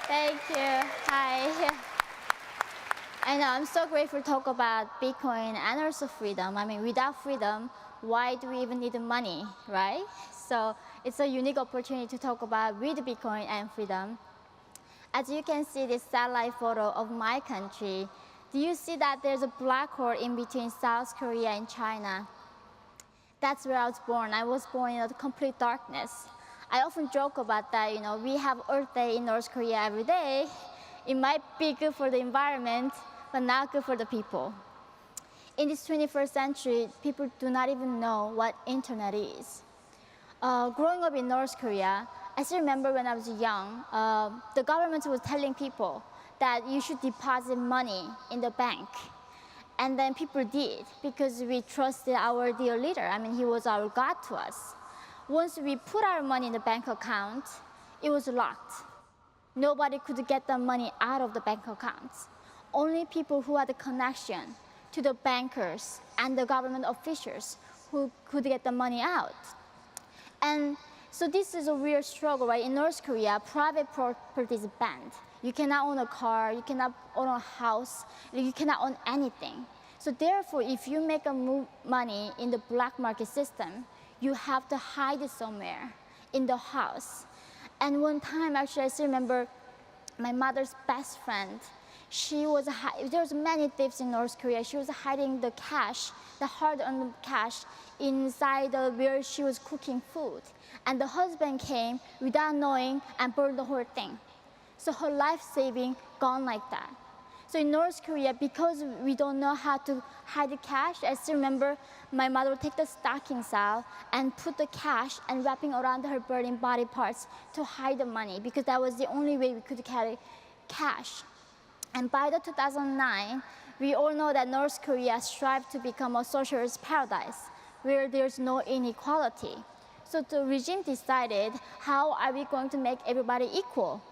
Thank you. Hi. I know, I'm so grateful to talk about Bitcoin and also freedom. I mean, without freedom, why do we even need the money, right? So it's a unique opportunity to talk about with Bitcoin and freedom. As you can see this satellite photo of my country, do you see that there's a black hole in between South Korea and China? That's where I was born. I was born in a complete darkness. I often joke about that, we have Earth Day in North Korea every day. It might be good for the environment, but not good for the people. In this 21st century, people do not even know what internet is. Growing up in North Korea, I still remember when I was young, the government was telling people that you should deposit money in the bank. And then people did, because we trusted our dear leader. I mean, he was our God to us. Once we put our money in the bank account, it was locked. Nobody could get the money out of the bank accounts. Only people who had a connection to the bankers and the government officials who could get the money out. And so this is a real struggle, right? In North Korea, private property is banned. You cannot own a car, you cannot own a house, you cannot own anything. So therefore, if you make money in the black market system, you have to hide it somewhere in the house. And one time, actually, I still remember my mother's best friend. There was many thieves in North Korea. She was hiding the cash, the hard-earned cash, inside where she was cooking food. And the husband came without knowing and burned the whole thing. So her life saving gone like that. So in North Korea, because we don't know how to hide the cash, I still remember my mother would take the stockings out and put the cash and wrapping around her burning body parts to hide the money, because that was the only way we could carry cash. And by the 2009, we all know that North Korea strived to become a socialist paradise where there's no inequality. So the regime decided, how are we going to make everybody equal?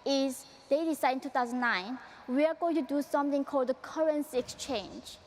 They decided in 2009, we are going to do something called the currency exchange,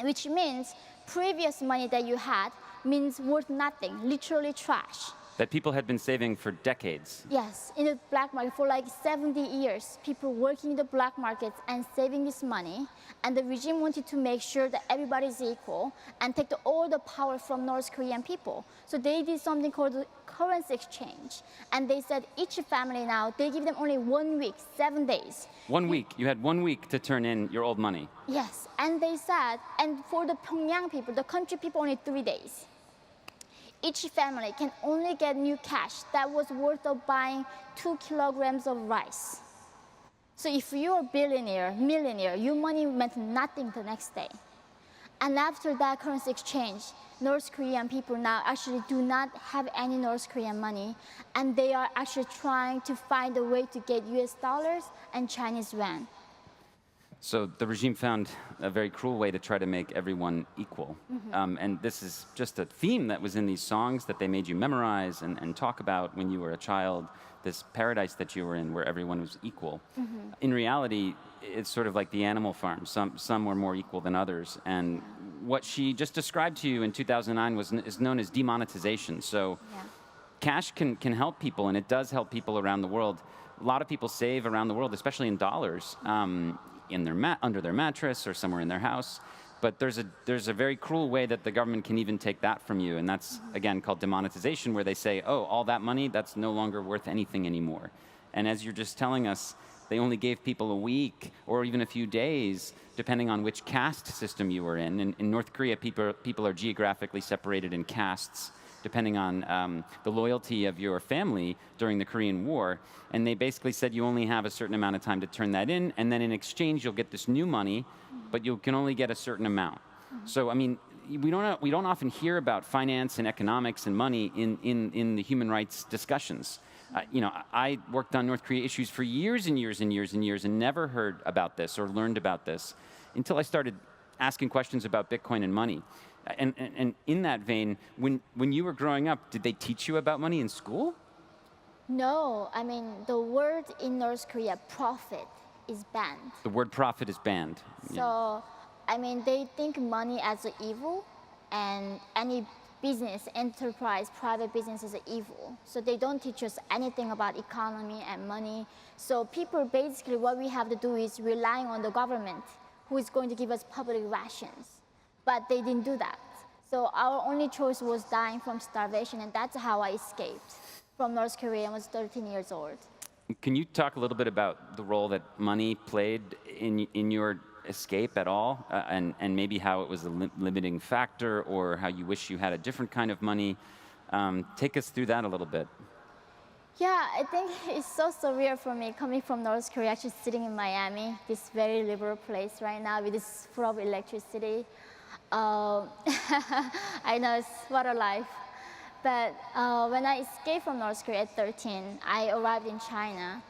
which means previous money that you had means worth nothing, literally trash. That people had been saving for decades. Yes, in the black market for like 70 years, people working in the black markets and saving this money, and the regime wanted to make sure that everybody is equal and take all the power from North Korean people. So they did something called the currency exchange, and they said each family now, they give them only 1 week, 7 days. 1 week, you had 1 week to turn in your old money. Yes, and they said, and for the Pyongyang people, the country people, only 3 days. Each family can only get new cash that was worth of buying 2 kilograms of rice. So if you're a billionaire, millionaire, your money meant nothing the next day. And after that currency exchange, North Korean people now actually do not have any North Korean money, and they are actually trying to find a way to get US dollars and Chinese yuan. So the regime found a very cruel way to try to make everyone equal. And this is just a theme that was in these songs that they made you memorize and talk about when you were a child, this paradise that you were in where everyone was equal. In reality, it's sort of like the Animal Farm. Some were more equal than others. And what she just described to you in 2009 is known as demonetization. So cash can help people, and it does help people around the world. A lot of people save around the world, especially in dollars. Under their mattress or somewhere in their house. But there's a very cruel way that the government can even take that from you, and that's, again, called demonetization, where they say, oh, all that money, that's no longer worth anything anymore. And as you're just telling us, they only gave people a week or even a few days, depending on which caste system you were in. In North Korea, people are geographically separated in castes, depending on the loyalty of your family during the Korean War. And they basically said you only have a certain amount of time to turn that in, and then in exchange you'll get this new money, but you can only get a certain amount. So, I mean, we don't often hear about finance and economics and money in the human rights discussions. I worked on North Korea issues for years and years and years and years and never heard about this or learned about this until I started asking questions about Bitcoin and money. And in that vein, when you were growing up, did they teach you about money in school? No, I mean, the word in North Korea, profit, is banned. The word profit is banned. So, I mean, they think money as evil, and any business, enterprise, private business is evil. So they don't teach us anything about economy and money. So people basically, what we have to do is relying on the government who is going to give us public rations. But they didn't do that. So our only choice was dying from starvation, and that's how I escaped from North Korea and was 13 years old. Can you talk a little bit about the role that money played in your escape at all, and maybe how it was a limiting factor, or how you wish you had a different kind of money? Take us through that a little bit. Yeah, I think it's so surreal for me coming from North Korea, actually sitting in Miami, this very liberal place right now with this full of electricity. I know, it's what a life. But when I escaped from North Korea at 13, I arrived in China,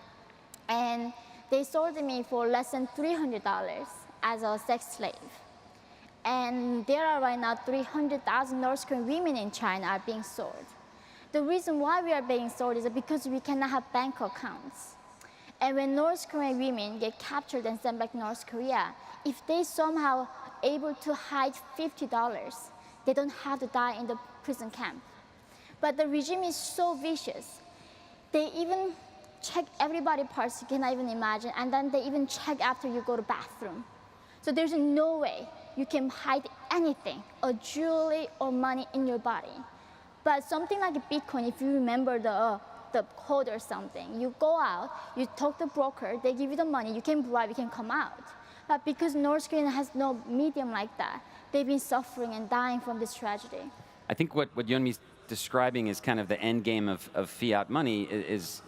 and they sold me for less than $300 as a sex slave. And there are right now 300,000 North Korean women in China are being sold. The reason why we are being sold is because we cannot have bank accounts. And when North Korean women get captured and sent back to North Korea, if they somehow able to hide $50, they don't have to die in the prison camp. But the regime is so vicious. They even check everybody's parts you cannot even imagine, and then they even check after you go to bathroom. So there's no way you can hide anything, or jewelry or money in your body. But something like Bitcoin, if you remember the code or something, you go out, you talk to the broker, they give you the money, you can bribe, you can come out. But because North Korea has no medium like that, they've been suffering and dying from this tragedy. I think what Yeonmi's describing is kind of the end game of fiat money is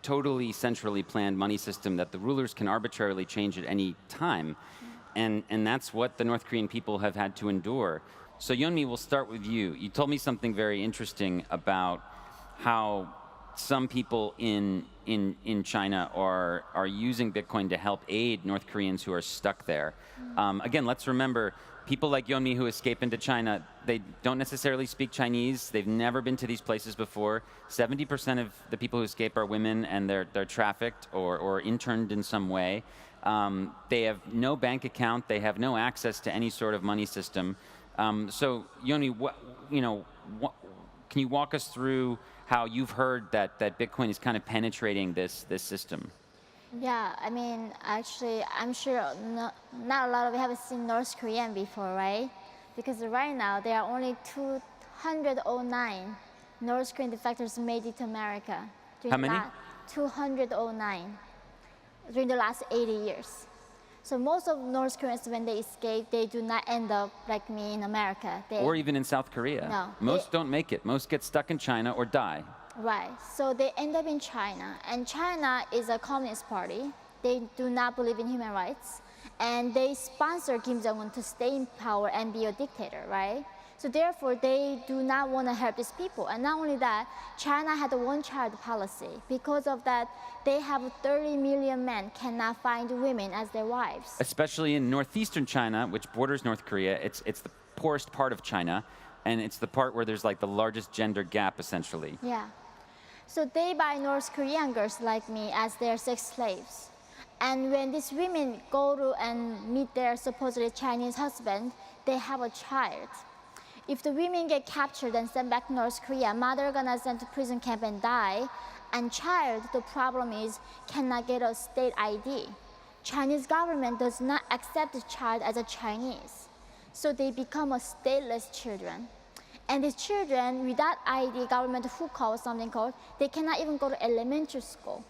totally centrally planned money system that the rulers can arbitrarily change at any time. And that's what the North Korean people have had to endure. So Yeonmi, we'll start with you. You told me something very interesting about how some people in China are using Bitcoin to help aid North Koreans who are stuck there. Again, let's remember, people like Yeonmi who escape into China, they don't necessarily speak Chinese. They've never been to these places before. 70% of the people who escape are women, and they're trafficked or interned in some way. They have no bank account. They have no access to any sort of money system. So Yeonmi, can you walk us through how you've heard that Bitcoin is kind of penetrating this system? Yeah, I mean, actually, I'm sure not a lot of you have seen North Korean before, right? Because right now, there are only 209 North Korean defectors made it to America. How many? 209 during the last 80 years. So most of North Koreans, when they escape, they do not end up like me in America. Or even in South Korea. No. Most don't make it. Most get stuck in China or die. Right. So they end up in China. And China is a communist party. They do not believe in human rights. And they sponsor Kim Jong-un to stay in power and be a dictator, right? So therefore, they do not want to help these people. And not only that, China had a one-child policy. Because of that, they have 30 million men cannot find women as their wives. Especially in northeastern China, which borders North Korea. It's the poorest part of China, and it's the part where there's like the largest gender gap, essentially. Yeah. So they buy North Korean girls like me as their sex slaves. And when these women go to and meet their supposedly Chinese husband, they have a child. If the women get captured and sent back to North Korea, mother gonna send to prison camp and die. And child, the problem is, cannot get a state ID. Chinese government does not accept the child as a Chinese. So they become a stateless children. And these children, without ID, government hookah or something called, they cannot even go to elementary school.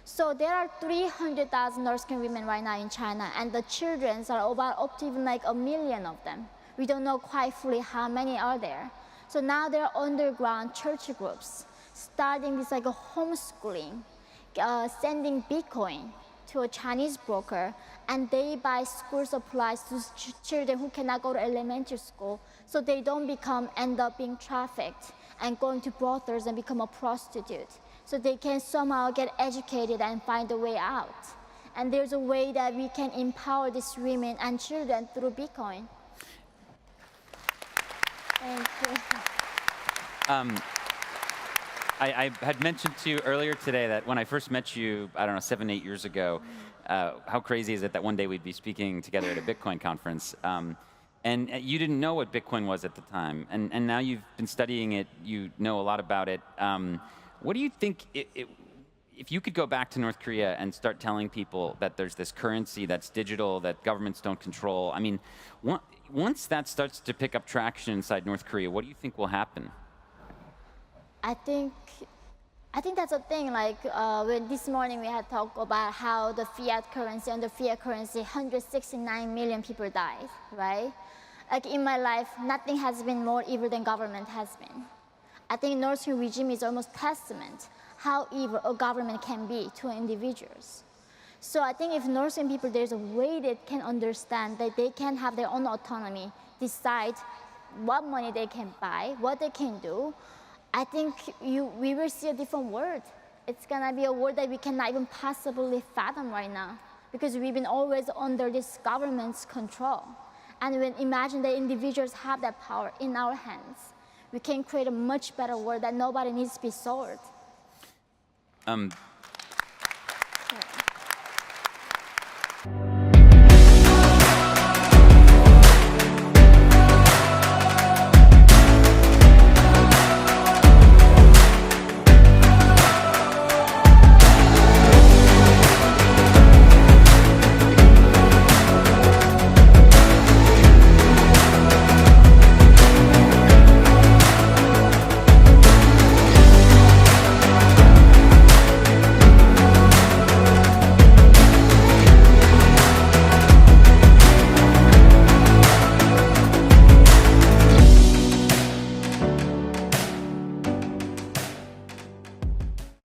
So there are 300,000 North Korean women right now in China, and the children are about up to even like 1 million of them. We don't know quite fully how many are there. So now there are underground church groups starting this like a homeschooling, sending Bitcoin to a Chinese broker, and they buy school supplies to children who cannot go to elementary school, so they don't end up being trafficked and going to brothels and become a prostitute. So they can somehow get educated and find a way out. And there's a way that we can empower these women and children through Bitcoin. Thank you. I had mentioned to you earlier today that when I first met you, I don't know, 7, 8 years ago, how crazy is it that one day we'd be speaking together at a Bitcoin conference? And you didn't know what Bitcoin was at the time, and now you've been studying it. You know a lot about it. What do you think? If you could go back to North Korea and start telling people that there's this currency that's digital, that governments don't control, I mean, once that starts to pick up traction inside North Korea, what do you think will happen? I think that's a thing. Like when this morning we had talked about how the fiat currency, under fiat currency, 169 million people died, right? Like in my life, nothing has been more evil than government has been. I think North Korean regime is almost testament how evil a government can be to individuals. So I think if North Korean people, there's a way they can understand that they can have their own autonomy, decide what money they can buy, what they can do, I think we will see a different world. It's gonna be a world that we cannot even possibly fathom right now, because we've been always under this government's control. And when imagine that individuals have that power in our hands, we can create a much better world that nobody needs to be sold.